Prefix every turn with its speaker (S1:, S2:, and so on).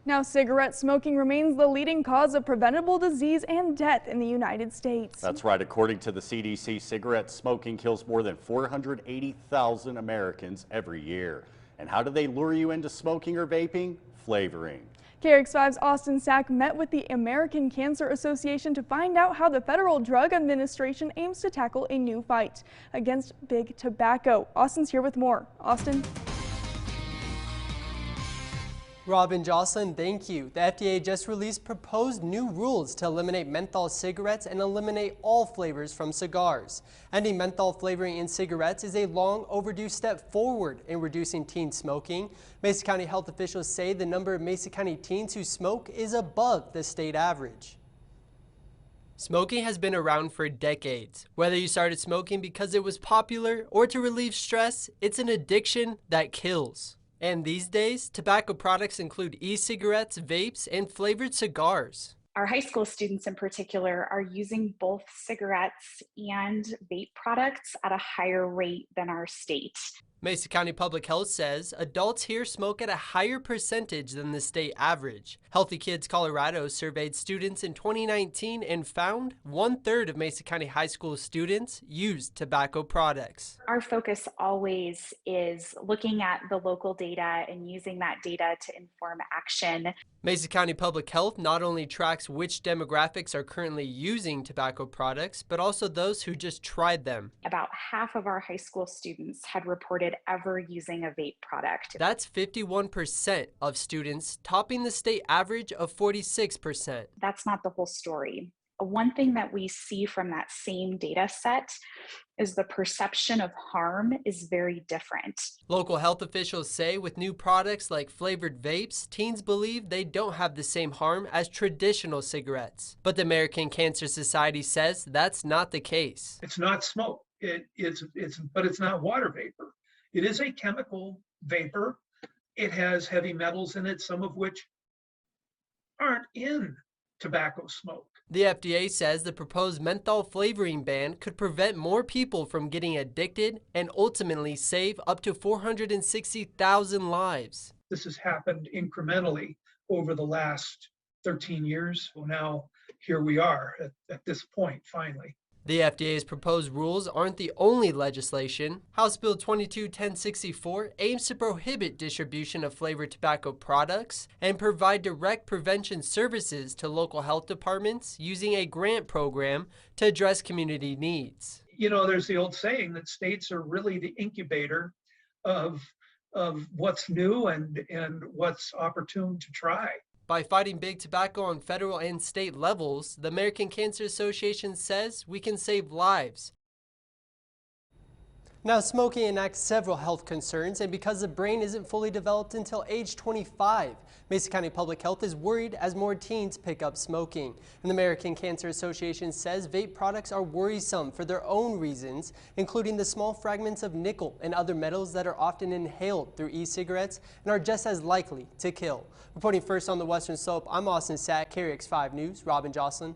S1: Now, cigarette smoking remains the leading cause of preventable disease and death in the United States.
S2: That's right. According to the CDC, cigarette smoking kills more than 480,000 Americans every year. And how do they lure you into smoking or vaping? Flavoring.
S1: KRX5's Austin Sack met with the American Cancer Association to find out how the Federal Drug Administration aims to tackle a new fight against big tobacco. Austin's here with more. Austin.
S3: Rob and Jocelyn, thank you. The FDA just released proposed new rules to eliminate menthol cigarettes and eliminate all flavors from cigars. Ending menthol flavoring in cigarettes is a long overdue step forward in reducing teen smoking. Mesa County health officials say the number of Mesa County teens who smoke is above the state average. Smoking has been around for decades. Whether you started smoking because it was popular or to relieve stress, it's an addiction that kills. And these days, tobacco products include e-cigarettes, vapes, and flavored cigars.
S4: Our high school students in particular are using both cigarettes and vape products at a higher rate than our state.
S3: Mesa County Public Health says adults here smoke at a higher percentage than the state average. Healthy Kids Colorado surveyed students in 2019 and found 1/3 of Mesa County high school students used tobacco products.
S4: Our focus always is looking at the local data and using that data to inform action.
S3: Mesa County Public Health not only tracks which demographics are currently using tobacco products, but also those who just tried them.
S4: About half of our high school students had reported ever using a vape product.
S3: That's 51% of students, topping the state average of 46%.
S4: That's not the whole story. One thing that we see from that same data set is the perception of harm is very different.
S3: Local health officials say with new products like flavored vapes, teens believe they don't have the same harm as traditional cigarettes. But the American Cancer Society says that's not the case.
S5: It's not smoke, but it's not water vapor. It is a chemical vapor. It has heavy metals in it, some of which aren't in tobacco smoke.
S3: The FDA says the proposed menthol flavoring ban could prevent more people from getting addicted and ultimately save up to 460,000 lives.
S5: This has happened incrementally over the last 13 years. Well, now here we are at this point, finally.
S3: The FDA's proposed rules aren't the only legislation. House Bill 22-1064 aims to prohibit distribution of flavored tobacco products and provide direct prevention services to local health departments using a grant program to address community needs.
S5: You know, there's the old saying that states are really the incubator of what's new and what's opportune to try.
S3: By fighting big tobacco on federal and state levels, the American Cancer Association says we can save lives. Now, smoking enacts several health concerns, and because the brain isn't fully developed until age 25, Mesa County Public Health is worried as more teens pick up smoking. And the American Cancer Association says vape products are worrisome for their own reasons, including the small fragments of nickel and other metals that are often inhaled through e-cigarettes and are just as likely to kill. Reporting first on the Western Slope, I'm Austin Sack, KRX5 News, Rob and Jocelyn.